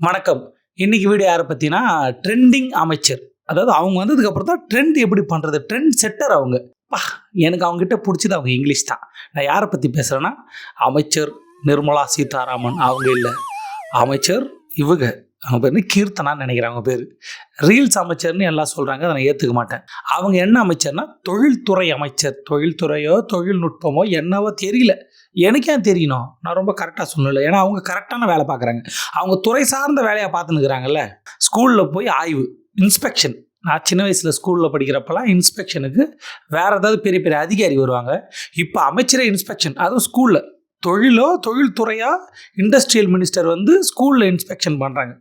வணக்கம். இன்னைக்கு வீடியோ யாரை பத்தினா, ட்ரெண்டிங் அமைச்சர். அதாவது அவங்க வந்ததுக்கு அப்புறம் தான் ட்ரெண்ட் எப்படி பண்றது? ட்ரெண்ட் செட்டர் அவங்க. அப்பா! எனக்கு அவங்க கிட்ட புடிச்சது அவங்க இங்கிலீஷ் தான். நான் யாரை பத்தி பேசுறேன்னா, அமைச்சர் நிர்மலா சீதாராமன் அவங்க இல்ல. அமைச்சர் இவங்க. அவங்க பேரு கீர்த்தனான்னு நினைக்கிறேன் அவங்க பேரு. ரீல்ஸ் அமைச்சர்னு எல்லாம் சொல்றாங்க. அதை நான் ஏத்துக்க மாட்டேன். அவங்க என்ன அமைச்சர்னா, தொழில்துறை அமைச்சர். தொழில்துறையோ, தொழில்நுட்பமோ என்னவோ தெரியல. எனக்கு ஏன் தெரியணும்? நான் ரொம்ப கரெக்டாக சொல்லல. ஏன்னா அவங்க கரெக்டான வேலை பார்க்குறாங்க. அவங்க துறை சார்ந்த வேலையை பார்த்துன்னுக்குறாங்கல்ல. ஸ்கூலில் போய் ஆய்வு, இன்ஸ்பெக்ஷன். நான் சின்ன வயசில் ஸ்கூலில் படிக்கிறப்பெல்லாம் இன்ஸ்பெக்ஷனுக்கு வேறு ஏதாவது பெரிய பெரிய அதிகாரி வருவாங்க. இப்போ அமைச்சரே இன்ஸ்பெக்ஷன், அதுவும் ஸ்கூலில். தொழில்துறையா இண்டஸ்ட்ரியல் மினிஸ்டர் வந்து ஸ்கூலில் இன்ஸ்பெக்ஷன் பண்ணுறாங்க.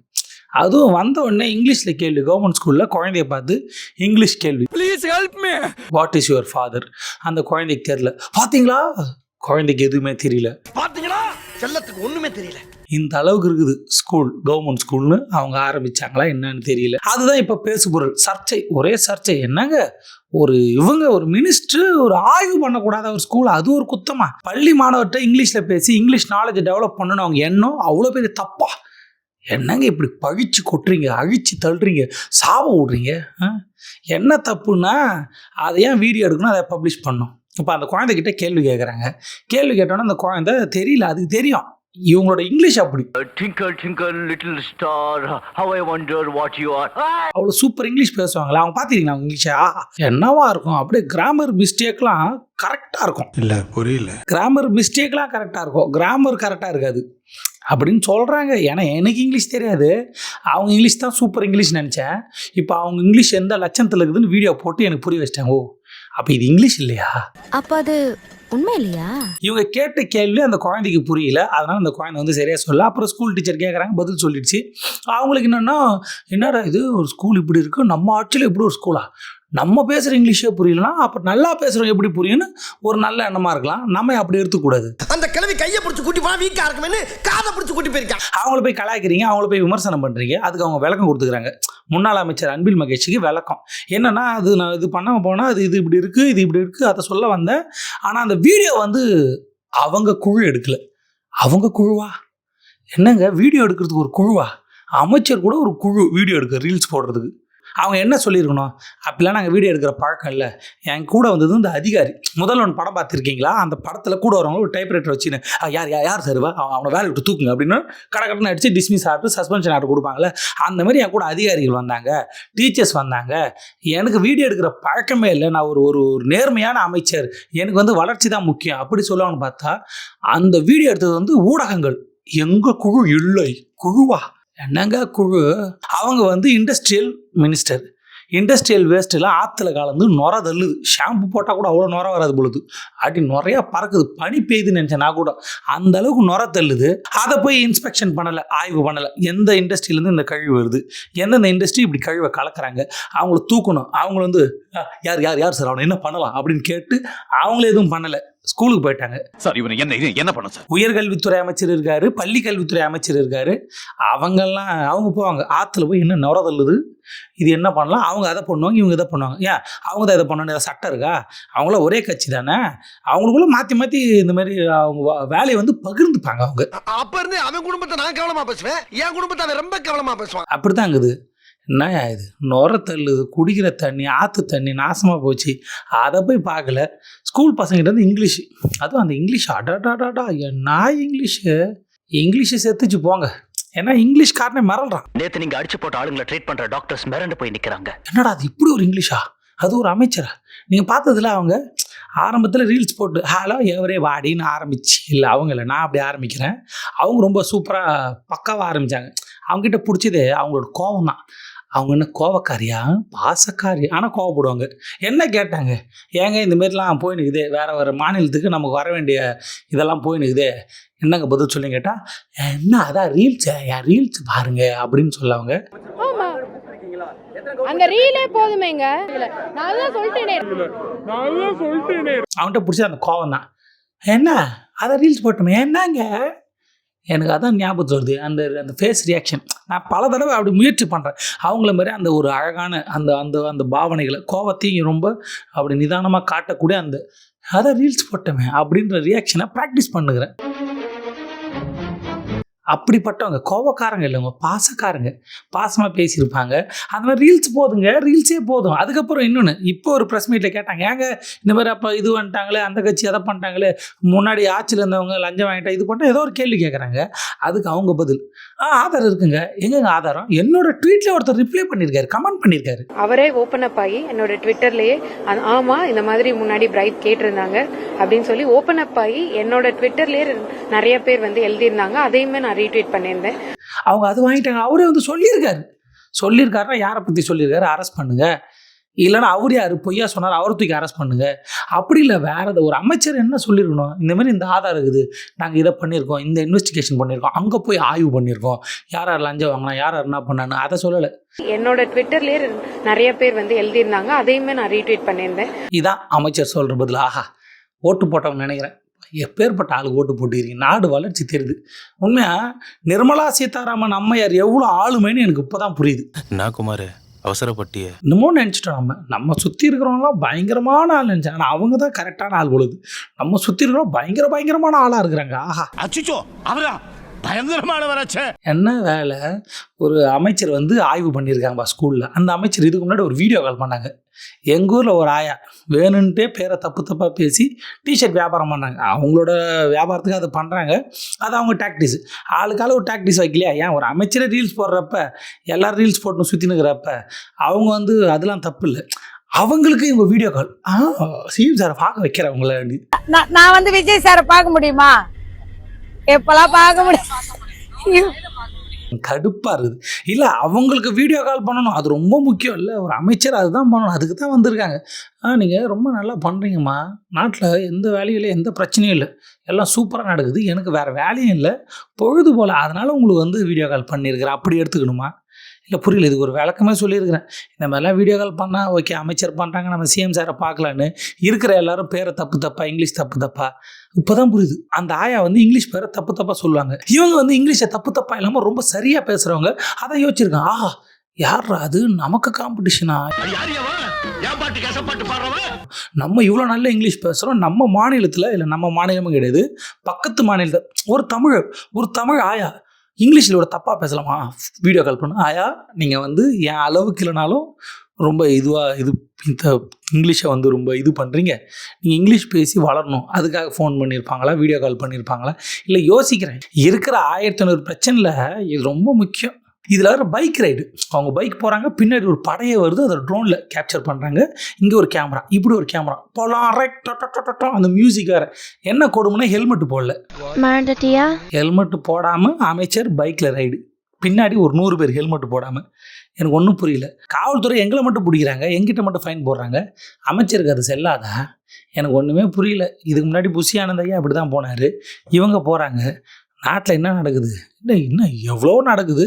அதுவும் வந்த உடனே இங்கிலீஷில் கேள்வி. கவர்மெண்ட் ஸ்கூலில் குழந்தைய பார்த்து இங்கிலீஷ் கேள்வி. Please help me. What is your father? அந்த குழந்தைக்கு தெரியல. பார்த்தீங்களா? குழந்தைக்கு எதுவுமே தெரியல. பார்த்தீங்களா? செல்லத்துக்கு ஒன்றுமே தெரியல. இந்த அளவுக்கு இருக்குது ஸ்கூல். கவர்மெண்ட் ஸ்கூல்னு அவங்க ஆரம்பிச்சாங்களா என்னன்னு தெரியல. அதுதான் இப்போ பேசுபொருள். சர்ச்சை, ஒரே சர்ச்சை. என்னங்க ஒரு மினிஸ்டர் ஒரு ஆய்வு பண்ணக்கூடாத ஒரு ஸ்கூல், அது ஒரு குத்தமா? பள்ளி மாணவர்கிட்ட இங்கிலீஷில் பேசி இங்கிலீஷ் நாலேஜை டெவலப் பண்ணணும் அவங்க எண்ணம் அவ்வளோ பெரிய தப்பா? என்னங்க இப்படி பழிச்சு கொட்டுறீங்க, அழிச்சு தள்ளுறீங்க, சாப விடுறீங்க? என்ன தப்புன்னா அதை ஏன் வீடியோ எடுக்கணும், அதை பப்ளிஷ் பண்ணணும்? இப்போ அந்த குழந்தைகிட்ட கேள்வி கேட்குறாங்க. கேள்வி கேட்டோன்னா அந்த குழந்தை தெரியல, அதுக்கு தெரியும். இவங்களோட இங்கிலீஷ் அப்படி. Twinkle twinkle little star, how I wonder what you are. அவ்வளோ சூப்பர் இங்கிலீஷ் பேசுவாங்களா? அவங்க பார்த்துருக்கீங்களா அவங்க இங்கிலீஷா? என்னவா இருக்கும்? அப்படியே கிராமர் மிஸ்டேக்லாம் கரெக்டாக இருக்கும். இல்லை புரியல. கிராமர் மிஸ்டேக்லாம் கரெக்டாக இருக்கும், கிராமர் கரெக்டாக இருக்காது அப்படின்னு சொல்கிறாங்க. ஏன்னா எனக்கு இங்கிலீஷ் தெரியாது. அவங்க இங்கிலீஷ் தான் சூப்பர் இங்கிலீஷ் நினச்சேன். இப்போ அவங்க இங்கிலீஷ் எந்த லட்சத்தில் இருக்குதுன்னு வீடியோ போட்டு எனக்கு புரிய வச்சிட்டாங்க. ஓ, அப்போ இது இங்கிலீஷ் இல்லையா? அப்போ அது உண்மை இல்லையா? இவங்க கேட்ட கேள்வி அந்த குழந்தைக்கு புரியல. அதனால அந்த குழந்தை வந்து சரியா சொல்ல. அப்புறம் ஸ்கூல் டீச்சர் கேட்குறாங்க, பதில் சொல்லிடுச்சு. அவங்களுக்கு என்னடா இது ஒரு ஸ்கூல் இப்படி இருக்கு, நம்ம ஆட்சியில் இப்படி ஒரு ஸ்கூலா? நம்ம பேசுகிற இங்கிலீஷே புரியலனா அப்போ நல்லா பேசுகிறோம் எப்படி புரியும்னு ஒரு நல்ல எண்ணமாக இருக்கலாம். நம்ம அப்படி எடுத்துக்கூடாது. அந்த கிழவி கையை பிடிச்சி கூட்டி போனால் வீக்காக இருக்குமே காதை பிடிச்சி கூட்டி போயிருக்காங்க. அவங்கள போய் கலாய்க்கிறீங்க, அவங்கள போய் விமர்சனம் பண்ணுறீங்க. அதுக்கு அவங்க விளக்கம் கொடுத்துக்கிறாங்க. முன்னாள் அமைச்சர் அன்பில் மகேஷுக்கு விளக்கம் என்னன்னா, அது நான் இது பண்ண போனால் இது இப்படி இருக்குது, இது இப்படி இருக்குது, அதை சொல்ல வந்தேன். ஆனால் அந்த வீடியோ வந்து அவங்க குழு எடுக்கலை. அவங்க குழுவா? என்னங்க வீடியோ எடுக்கிறதுக்கு ஒரு குழுவா? அமைச்சர் கூட ஒரு குழு வீடியோ எடுக்க, ரீல்ஸ் போடுறதுக்கு. அவங்க என்ன சொல்லியிருக்கணும்? அப்படிலாம் நாங்கள் வீடியோ எடுக்கிற பழக்கம் இல்லை. என் கூட வந்தது இந்த அதிகாரி. முதல்வன் படம் பார்த்துருக்கீங்களா? அந்த படத்தில் கூட வரவங்க ஒரு டைப்ரைட்டர் வச்சுன்னு யார் சார்வா அவனை வேலை விட்டு தூக்குங்க அப்படின்னு கடற்கடனை அடித்து டிஸ்மிஸ் ஆர்டர், சஸ்பென்ஷன் ஆர்டர் கொடுப்பாங்களே, அந்த மாதிரி என் கூட அதிகாரிகள் வந்தாங்க, டீச்சர்ஸ் வந்தாங்க. எனக்கு வீடியோ எடுக்கிற பழக்கமே இல்லை. நான் ஒரு நேர்மையான அமைச்சர், எனக்கு வந்து வளர்ச்சி தான் முக்கியம் அப்படி சொல்லுவான்னு பார்த்தா அந்த வீடியோ எடுத்தது வந்து ஊடகங்கள். எங்கள் குழு இல்லை. குழுவா? என்னங்க குழு? அவங்க வந்து இண்டஸ்ட்ரியல் மினிஸ்டர். இண்டஸ்ட்ரியல் வேஸ்ட்டெல்லாம் ஆற்றுல கலந்து நுர தள்ளுது. ஷாம்பு போட்டால் கூட அவ்வளோ நுர வராது பொழுது. அப்படி நிறையா பறக்குது. பனி பெய்யுதுன்னு நினச்சேன் நான் கூட. அந்த அளவுக்கு நுர தள்ளுது. அதை போய் இன்ஸ்பெக்ஷன் பண்ணலை, ஆய்வு பண்ணலை. எந்த இண்டஸ்ட்ரியிலேருந்து இந்த கழிவு வருது, எந்தெந்த இண்டஸ்ட்ரி இப்படி கழிவை கலக்கிறாங்க, அவங்கள தூக்கணும். அவங்கள வந்து யார் சார் அவனை என்ன பண்ணலாம் அப்படின்னு கேட்டு அவங்கள எதுவும் பண்ணலை. ஸ்கூலுக்கு போயிட்டாங்க. சார் இவனை என்ன பண்ண சார்? உயர்கல்வித்துறை அமைச்சர் இருக்காரு, பள்ளி கல்வித்துறை அமைச்சர் இருக்காரு. அவங்க போவாங்க ஆற்றுல போய் என்ன நுர தள்ளுது, இது என்ன பண்ணலாம், அவங்க அதை பண்ணுவாங்க, இவங்க இதை பண்ணுவாங்க. ஏன் அவங்க தான் இதை பண்ணணும்? ஏதாவது சட்டம் இருக்கா? அவங்கள ஒரே கட்சி தானே. அவங்களுக்குள்ள மாற்றி இந்த மாதிரி அவங்க வேலையை வந்து பகிர்ந்துப்பாங்க. அவங்க அப்போ இருந்து அவன் குடும்பத்தை நான் கவனமாக பேசுவேன், என் குடும்பத்தை அவன் ரொம்ப கவனமாக பேசுவான். அப்படி தான் இருக்குது. என்னயா இது நுர தள்ளுது, குடிக்கிற தண்ணி, ஆற்று தண்ணி நாசமாக போச்சு. அதை போய் பார்க்கல. ஸ்கூல் பசங்கிட்ட வந்து இங்கிலீஷ், அதுவும் அந்த இங்கிலீஷ் அடாடாடாடா என்ன இங்கிலீஷை செத்துச்சு போங்க. ஏன்னா இங்கிலீஷ் காரனே மிரள்றான். நேற்று நீங்கள் அடிச்சு போட்ட ஆளுங்களை ட்ரீட் பண்ணுற டாக்டர்ஸ் மிரண்டு போய் நிற்கிறாங்க. என்னடா அது இப்படி ஒரு இங்கிலீஷா? அது ஒரு அமைச்சரா? நீங்கள் பார்த்ததில்ல அவங்க ஆரம்பத்தில் ரீல்ஸ் போட்டு ஹலோ எவரே வாடின்னு ஆரம்பிச்சு இல்லை, அவங்க இல்லை, நான் அப்படி ஆரம்பிக்கிறேன். அவங்க ரொம்ப சூப்பராக பக்காவாக ஆரம்பித்தாங்க. அவங்ககிட்ட பிடிச்சது அவங்களோட கோவம் தான். அவங்க என்ன கோவக்காரியா, பாசக்காரியா? ஆனால் கோவப்படுவாங்க. என்ன கேட்டாங்க, ஏங்க இந்தமாரிலாம் போய் நிற்குது, வேறு மாநிலத்துக்கு நமக்கு வர வேண்டிய இதெல்லாம் போய் நிற்குது, என்னங்க பதில் சொல்லி கேட்டால், என்ன அதான் ரீல்ஸ் பாருங்க அப்படின்னு சொல்லவங்க. அந்த ரீலே போதுமேங்க, நான் சொல்லிட்டேனே. அவன்கிட்ட பிடிச்சது அந்த கோவம் தான். என்ன அதான் ரீல்ஸ் போட்டோமே, என்னங்க எனக்கு அதான் ஞாபகத்து வருது அந்த ஃபேஸ் ரியாக்ஷன். நான் பல தடவை அப்படி முயற்சி பண்ணுறேன். அவங்கள மாதிரி அந்த ஒரு அழகான அந்த பாவனைகளை, கோவத்தையும் ரொம்ப அப்படி நிதானமாக காட்டக்கூடிய அதான் ரீல்ஸ் போட்டோமே அப்படின்ற ரியாக்ஷனை ப்ராக்டிஸ் பண்ணுகிறேன். அப்படிப்பட்டவங்க கோவக்காரங்க இல்லைங்க, பாசக்காரங்க. பாசமாக பேசியிருப்பாங்க. அந்த மாதிரி ரீல்ஸ் போதுங்க, ரீல்ஸே போதும். அதுக்கப்புறம் இன்னொன்று, இப்போ ஒரு ப்ரெஸ் மீட்டில் கேட்டாங்க, ஏங்க இந்த மாதிரி அப்போ இது வந்துட்டாங்களே, அந்த கட்சி அதை பண்ணிட்டாங்களே, முன்னாடி ஆட்சியில் இருந்தவங்க லஞ்சம் வாங்கிட்டா இது பண்ணிட்டா ஏதோ ஒரு கேள்வி கேட்குறாங்க. அதுக்கு அவங்க பதில், ஆதாரம் இருக்குங்க. எங்கங்க ஆதாரம்? என்னோட ட்வீட்டில் ஒருத்தர் ரிப்ளை பண்ணியிருக்காரு, கமெண்ட் பண்ணியிருக்காரு. அவரே ஓப்பன் அப் ஆகி என்னோட ட்விட்டர்லயே ஆமா இந்த மாதிரி முன்னாடி பிரைட் கேட்டிருந்தாங்க அப்படின்னு சொல்லி ஓப்பன் அப் ஆகி என்னோட ட்விட்டர்லயே நிறைய பேர் வந்து எழுதியிருந்தாங்க. அதையுமே நான் ரீட்வீட் பண்ணியிருந்தேன். அவங்க அது வாங்கிட்டாங்க. அவரே வந்து சொல்லியிருக்காருன்னா யாரை பற்றி சொல்லியிருக்காரு? அரெஸ்ட் பண்ணுங்க. இல்லைன்னா அவர் யார் பொய்யா சொன்னார், அவரை தூக்கி அரெஸ்ட் பண்ணுங்க. அப்படி இல்லை, வேற ஒரு அமைச்சர் என்ன சொல்லியிருக்கணும், இந்த மாதிரி இந்த ஆதாரம் இருக்குது, நாங்கள் இதை பண்ணியிருக்கோம், இந்த இன்வெஸ்டிகேஷன் பண்ணியிருக்கோம், அங்கே போய் ஆய்வு பண்ணியிருக்கோம், யார் யார் லஞ்சம் வாங்கினா, யார் யார் என்ன பண்ணான்னு அதை சொல்லலை. என்னோட ட்விட்டர்லயே நிறைய பேர் வந்து எழுதியிருந்தாங்க. அதையுமே நான் ரீட்வீட் பண்ணியிருந்தேன். இதான் அமைச்சர் சொல்கிற பதில். ஆஹா, ஓட்டு போட்டவங்க நினைக்கிறேன், எப்பேற்பட்ட ஆளுக்கு ஓட்டு போட்டுக்கிறீங்க. நாடு வளர்ச்சி தெரியுது. உண்மையாக நிர்மலா சீதாராமன் அம்மையார் எவ்வளோ ஆளுமைன்னு எனக்கு இப்போ தான் புரியுது. நான் குமார் அவசரப்பட்டிய இன்னமும் நினச்சிட்டோம், நம்ம சுற்றி இருக்கிறவங்களாம் பயங்கரமான ஆள் நினச்சாங்க. ஆனால் அவங்க தான் கரெக்டான ஆள் பொழுது. நம்ம சுற்றி இருக்கிறவங்க பயங்கரமான ஆளாக இருக்கிறாங்க. ஆஹா, அச்சுச்சோ அவரா பயங்கரமானவராச்சே. என்ன வேலை, ஒரு அமைச்சர் வந்து ஆய்வு பண்ணியிருக்காங்கப்பா ஸ்கூலில். அந்த அமைச்சர் இதுக்கு முன்னாடி ஒரு வீடியோ கால் பண்ணாங்க. எங்கள் ஊரில் ஒரு ஆயா வேணுன்ட்டே பேரை தப்பாக பேசி டிஷர்ட் வியாபாரம் பண்ணாங்க. அவங்களோட வியாபாரத்துக்கு அதை பண்ணுறாங்க, அது அவங்க டாக்டிஸ். ஆளுக்கால ஒரு டாக்டிஸ் வைக்கலையா? ஏன் ஒரு அமைச்சரே ரீல்ஸ் போடுறப்ப எல்லாரும் ரீல்ஸ் போட்டு சுற்றினுக்கிறப்ப அவங்க வந்து அதெல்லாம் தப்பு இல்லை. அவங்களுக்கு இவங்க வீடியோ கால், சிஎம் சாரை பார்க்க வைக்கிறவங்கள. நான் வந்து விஜய் சாரை பார்க்க முடியுமா? எப்பெல்லாம் பார்க்க முடியும்? கடுப்பாக இருக்குது. இல்லை, அவங்களுக்கு வீடியோ கால் பண்ணணும், அது ரொம்ப முக்கியம் இல்லை. ஒரு அமைச்சர் அதுதான் பண்ணணும், அதுக்கு தான் வந்திருக்காங்க. நீங்கள் ரொம்ப நல்லா பண்ணுறீங்கம்மா, நாட்டில் எந்த வேலையும் இல்லை, எந்த பிரச்சனையும் இல்லை, எல்லாம் சூப்பராக நடக்குது, எனக்கு வேறு வேலையும் இல்லை, பொழுது போல், அதனால் உங்களுக்கு வந்து வீடியோ கால் பண்ணியிருக்கிறேன், அப்படி எடுத்துக்கணுமா? இல்லை புரியல, இதுக்கு ஒரு விளக்கமே சொல்லியிருக்கிறேன். இந்த மாதிரிலாம் வீடியோ கால் பண்ணால் ஓகே, அமைச்சர் பண்ணுறாங்க, நம்ம சிஎம் சாரை பார்க்கலான்னு இருக்கிற எல்லாரும் பேரை தப்பாக இங்கிலீஷ் தப்பாக. இப்போ தான் புரியுது, அந்த ஆயா வந்து இங்கிலீஷ் பேரை தப்பாக சொல்லுவாங்க, இவங்க வந்து இங்கிலீஷை தப்பாக இல்லாமல் ரொம்ப சரியாக பேசுகிறவங்க. அதை யோசிச்சிருக்காங்க, ஆஹா யாரா அது, நமக்கு காம்படிஷனா? நம்ம இவ்வளோ நல்ல இங்கிலீஷ் பேசுகிறோம், நம்ம மாநிலத்தில் இல்லை, நம்ம மாநிலமும் கிடையாது, பக்கத்து மாநிலத்தில் ஒரு தமிழ் ஆயா இங்கிலீஷில் ஒரு தப்பாக பேசலாமா? வீடியோ கால் பண்ண, ஆயா நீங்கள் வந்து என் அளவுக்கு இல்லைனாலும் ரொம்ப இந்த இங்கிலீஷை வந்து ரொம்ப இது பண்ணுறீங்க, நீங்கள் இங்கிலீஷ் பேசி வளரணும், அதுக்காக ஃபோன் பண்ணியிருப்பாங்களா, வீடியோ கால் பண்ணியிருப்பாங்களா? இல்லை யோசிக்கிறேன், இருக்கிற 1500 பிரச்சனையில் இது ரொம்ப முக்கியம். இதில் வேறு பைக் ரைடு, அவங்க பைக் போகிறாங்க, பின்னாடி ஒரு படையை வருது, அதை ட்ரோனில் கேப்சர் பண்ணுறாங்க, இங்கே ஒரு கேமரா, இப்படி ஒரு கேமரா, போகலாம் ரைட், அந்த மியூசிக் வேறு. என்ன கொடுமைனா ஹெல்மெட்டு போடல, ஹெல்மெட்டு போடாமல் அமைச்சர் பைக்கில் ரைடு, பின்னாடி ஒரு 100 பேர் ஹெல்மெட்டு போடாமல். எனக்கு ஒன்றும் புரியல. காவல்துறை எங்களை மட்டும் பிடிக்கிறாங்க, எங்கிட்ட மட்டும் ஃபைன் போடுறாங்க, அமைச்சருக்கு அது செல்லாதா? எனக்கு ஒன்றுமே புரியல. இதுக்கு முன்னாடி புஷி ஆனந்த் ஐயா அப்படி தான் போனார், இவங்க போகிறாங்க. நாட்டில் என்ன நடக்குது? இல்லை இன்னும் எவ்வளோ நடக்குது,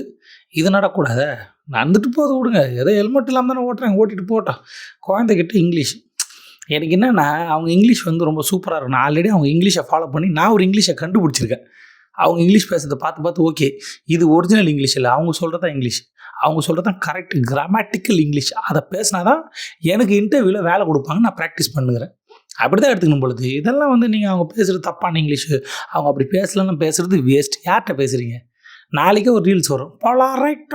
இது நடக்கூடாத? நடந்துட்டு போது விடுங்க, ஏதோ ஹெல்மெட் இல்லாமல் தானே ஓட்டுறாங்க, ஓட்டிட்டு போட்டோம். குழந்தைகிட்ட இங்கிலீஷ், எனக்கு என்னென்னா அவங்க இங்கிலீஷ் வந்து ரொம்ப சூப்பராக இருக்கும். நான் ஆல்ரெடி அவங்க இங்கிலீஷை ஃபாலோ பண்ணி நான் ஒரு இங்கிலீஷை கண்டுபிடிச்சிருக்கேன். அவங்க இங்கிலீஷ் பேசுறதை பார்த்து ஓகே இது ஒரிஜினல் இங்கிலீஷ் இல்லை, அவங்க சொல்கிறது தான் இங்கிலீஷ், அவங்க சொல்கிறது தான் கரெக்ட் கிராமட்டிக்கல் இங்கிலீஷ். அதை பேசினா தான் எனக்கு இன்டர்வியூவில் வேலை கொடுப்பாங்க, நான் ப்ராக்டிஸ் பண்ணுகிறேன். அப்படி தான் எடுத்துக்கணும் பொழுது. இதெல்லாம் வந்து நீங்கள் அவங்க பேசுகிறது தப்பான இங்கிலீஷு, அவங்க அப்படி பேசலன்னு பேசுகிறது வேஸ்ட். யார்கிட்ட பேசுகிறீங்க? நாளைக்கே ஒரு ரீல்ஸ் வரும், போலாம் ரைட்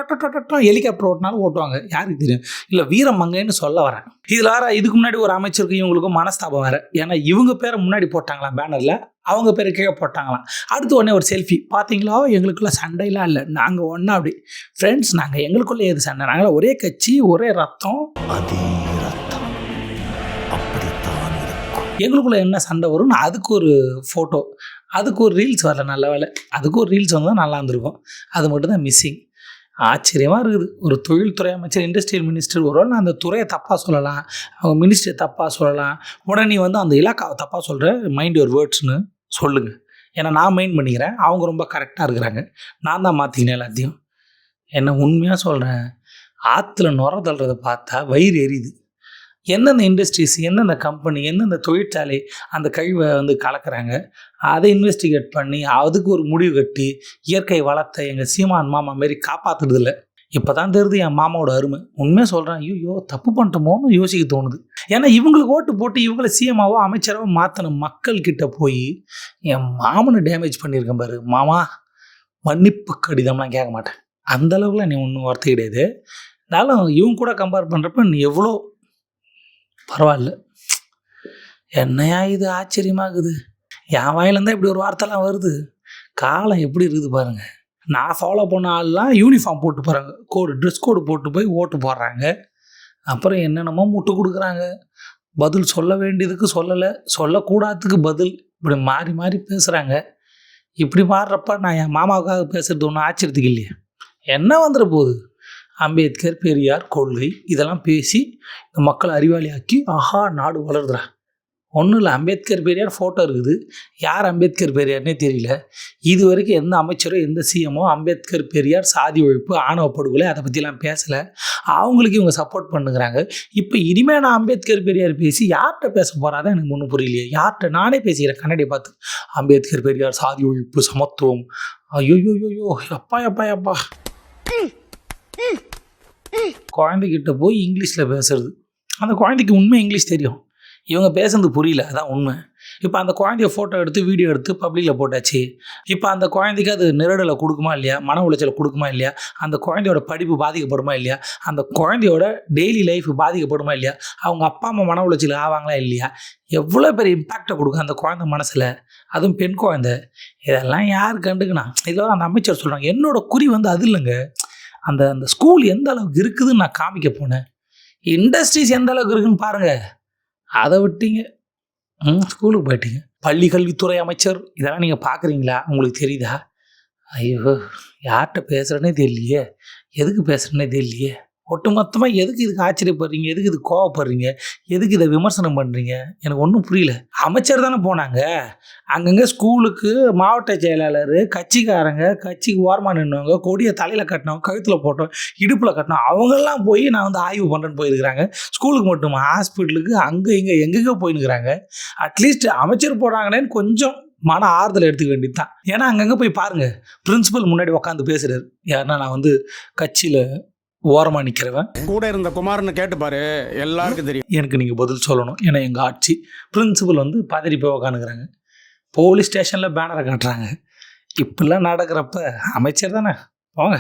ஹெலிகாப்டர் ஓட்டினாலும் ஓட்டுவாங்க, யாருக்கு தெரியும்? இல்லை வீரம் மங்கன்னு சொல்ல வரேன். இதில் வேறு இதுக்கு முன்னாடி ஒரு அமைச்சருக்கும் இவங்களுக்கும் மனஸ்தாபம் வேறு. ஏன்னா இவங்க பேரை முன்னாடி போட்டாங்களாம் பேனரில், அவங்க பேரை கீழே போட்டாங்களாம். அடுத்து உடனே ஒரு செல்ஃபி, பார்த்தீங்களா எங்களுக்குள்ள சண்டையெல்லாம் இல்லை, நாங்கள் ஒன்றா அப்படி ஃப்ரெண்ட்ஸ், நாங்கள் எங்களுக்குள்ளே ஏது சண்டை, நாங்கள் ஒரே கட்சி ஒரே ரத்தம், எங்களுக்குள்ளே என்ன சண்டை வரும்னு அதுக்கு ஒரு ஃபோட்டோ, அதுக்கு ஒரு ரீல்ஸ் வரல. நல்ல வேலை, அதுக்கு ஒரு ரீல்ஸ் வந்தால் நல்லா இருந்திருக்கும். அது மட்டும் தான் மிஸ்ஸிங். ஆச்சரியமாக இருக்குது. ஒரு தொழில்துறை அமைச்சர், இண்டஸ்ட்ரியல் மினிஸ்டர், ஒரு நான் அந்த துறையை தப்பாக சொல்லலாம், அவங்க மினிஸ்டரை தப்பாக சொல்லலாம், உடனே நீ வந்து அந்த இலாக்காவை தப்பாக சொல்கிற, மைண்ட் யுவர் வேர்ட்ஸ்னு சொல்லுங்கள். ஏன்னா நான் மைண்ட் பண்ணிக்கிறேன், அவங்க ரொம்ப கரெக்டாக இருக்கிறாங்க, நான் தான் மாற்றிக்கினேன் எல்லாத்தையும். என்ன உண்மையாக சொல்கிறேன், ஆற்றுல நுர தள்ளுறதை பார்த்தா வயிறு எரியுது. எந்தெந்த இண்டஸ்ட்ரீஸ், எந்தெந்த கம்பெனி, எந்தெந்த தொழிற்சாலை அந்த கழிவை வந்து கலக்கிறாங்க, அதை இன்வெஸ்டிகேட் பண்ணி அதுக்கு ஒரு முடிவு கட்டி இயற்கை வளத்தை எங்கள் சீமான் மாமா மாரி காப்பாற்றுறதில்ல. இப்போ தான் தெரியுது என் மாமாவோட அருமை. உண்மையாக சொல்கிறேன், ஐயோ தப்பு பண்ணிட்டோமோன்னு யோசிக்க தோணுது. ஏன்னா இவங்களுக்கு ஓட்டு போட்டு இவங்களை சிஎம்மாவோ அமைச்சராவோ மாற்றின மக்கள்கிட்ட போய் என் மாமனை டேமேஜ் பண்ணியிருக்கேன் பாரு. மாமா மன்னிப்பு கடிதம்லாம் கேட்க மாட்டேன். அந்த அளவுக்குலாம் நீ ஒன்றும் வார்த்தை கிடையாது. இருந்தாலும் இவங்க கூட கம்பேர் பண்ணுறப்ப நீ எவ்வளோ பரவாயில்ல. என்னையா இது ஆச்சரியமாகுது. என் வாயிலேருந்தா இப்படி ஒரு வார்த்தைலாம் வருது. காலம் எப்படி இருக்குது பாருங்கள். நான் ஃபாலோ பண்ண ஆள்லாம் யூனிஃபார்ம் போட்டு போகிறாங்க, ட்ரெஸ் கோடு போட்டு போய் ஓட்டு போடுறாங்க. அப்புறம் என்னென்னமோ முட்டு கொடுக்குறாங்க. பதில் சொல்ல வேண்டியதுக்கு சொல்லலை, சொல்லக்கூடாததுக்கு பதில், இப்படி மாறி மாறி பேசுகிறாங்க. இப்படி மாறுறப்ப நான் என் மாமாவுக்காக பேசுகிறது ஒன்றும் ஆச்சரியத்துக்கு இல்லையே. என்ன வந்துட போகுது? அம்பேத்கர், பெரியார் கொள்கை இதெல்லாம் பேசி இந்த மக்களை அறிவாளியாக்கி ஆஹா நாடு வளருதுறா. ஒன்றும் இல்லை, அம்பேத்கர் பெரியார் ஃபோட்டோ இருக்குது. யார் அம்பேத்கர் பெரியார்னே தெரியல. இது வரைக்கும் எந்த அமைச்சரோ எந்த சிஎம்மோ அம்பேத்கர் பெரியார், சாதி ஒழிப்பு, ஆணவ படுகொலை அதை பற்றிலாம் பேசலை. அவங்களுக்கு இவங்க சப்போர்ட் பண்ணுறாங்க. இப்போ இனிமேல் நான் அம்பேத்கர் பெரியார் பேசி யார்கிட்ட பேச போகிறாதான் எனக்கு ஒன்றும் புரியலையே. யார்கிட்ட நானே பேசிக்கிறேன் கண்ணாடியை பார்த்து. அம்பேத்கர் பெரியார், சாதி ஒழிப்பு, சமத்துவம், ஐயோயோயோ எப்பா எப்பா எப்பா. குழந்தைகிட்ட போய் இங்கிலீஷில் பேசுறது. அந்த குழந்தைக்கு உண்மை இங்கிலீஷ் தெரியும், இவங்க பேசுறது புரியல, அதான் உண்மை. இப்போ அந்த குழந்தைய ஃபோட்டோ எடுத்து வீடியோ எடுத்து பப்ளிக்கில் போட்டாச்சு. இப்போ அந்த குழந்தைக்கு அது நிரடலை கொடுக்குமா இல்லையா, மன உளைச்சலை கொடுக்குமா இல்லையா, அந்த குழந்தையோட படிப்பு பாதிக்கப்படுமா இல்லையா, அந்த குழந்தையோட டெய்லி லைஃப் பாதிக்கப்படுமா இல்லையா, அவங்க அப்பா அம்மா மன உளைச்சல் ஆவாங்களா இல்லையா, எவ்வளோ பெரிய இம்பேக்டை கொடுக்கும் அந்த குழந்தை மனசில், அதுவும் பெண் குழந்தை. இதெல்லாம் யார் கண்டுக்கணும்? இதெல்லாம் அந்த அமைச்சர் சொல்கிறாங்க. என்னோட குறி வந்து அது இல்லைங்க, அந்த அந்த ஸ்கூல் எந்த அளவுக்கு இருக்குதுன்னு நான் காமிக்க போனேன். இண்டஸ்ட்ரீஸ் எந்த அளவுக்கு இருக்குதுன்னு பாருங்கள். அதை விட்டீங்க, ஸ்கூலுக்கு போயிட்டீங்க. பள்ளி கல்வித்துறை அமைச்சர் இதெல்லாம் நீங்கள் பார்க்குறீங்களா? உங்களுக்கு தெரியுதா? ஐயோ, யார்கிட்ட பேசுகிறேன்னே தெரியலையே, எதுக்கு பேசுகிறேன்னே தெரியலையே. ஒட்டுமொத்தமாக எதுக்கு இதுக்கு ஆச்சரியப்படுறீங்க, எதுக்கு இது கோவப்படுறீங்க, எதுக்கு இதை விமர்சனம் பண்ணுறீங்க? எனக்கு ஒன்றும் புரியல. அமைச்சர் தானே போனாங்க, அங்கங்கே ஸ்கூலுக்கு மாவட்ட செயலாளர், கட்சிக்காரங்க, கட்சிக்கு ஓரமாக நின்றவங்க, கொடியை தலையில் கட்டினவங்க, கழுத்தில் போட்டோம், இடுப்பில் கட்டினோம், அவங்கெல்லாம் போய் நான் வந்து ஆய்வு பண்ணுறேன்னு போயிருக்கிறாங்க. ஸ்கூலுக்கு மட்டும் ஹாஸ்பிட்டலுக்கு அங்கே இங்கே எங்கெங்கே போயின்னுக்கிறாங்க. அட்லீஸ்ட் அமைச்சர் போகிறாங்களேன்னு கொஞ்சம் மன ஆறுதல் எடுத்துக்க வேண்டியது தான். ஏன்னா அங்கங்கே போய் பாருங்கள், பிரின்சிபல் முன்னாடி உட்காந்து பேசுகிறார். யாருன்னா நான் வந்து கட்சியில் ஓரமாக நிற்கிறவன், கூட இருந்த குமார்னு கேட்டு பாரு, எல்லாருக்கும் தெரியும். எனக்கு நீங்கள் பதில் சொல்லணும். ஏன்னா எங்கள் ஆட்சி பிரின்சிபல் வந்து பதறி போய் உக்காந்துக்கிறாங்க, போலீஸ் ஸ்டேஷனில் பேனரை காட்டுறாங்க. இப்படிலாம் நடக்கிறப்ப அமைச்சர் தானே போங்க.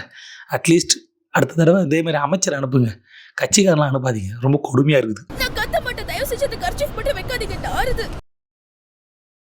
அட்லீஸ்ட் அடுத்த தடவை இதேமாதிரி அமைச்சர் அனுப்புங்க, கட்சிக்காரெலாம் அனுப்பாதீங்க. ரொம்ப கொடுமையாக இருக்குது. நான் கத்த மாட்டேன், தயவு செஞ்சு அந்த கர்ச்சீஃப் மட்டும் வைக்காதீங்க.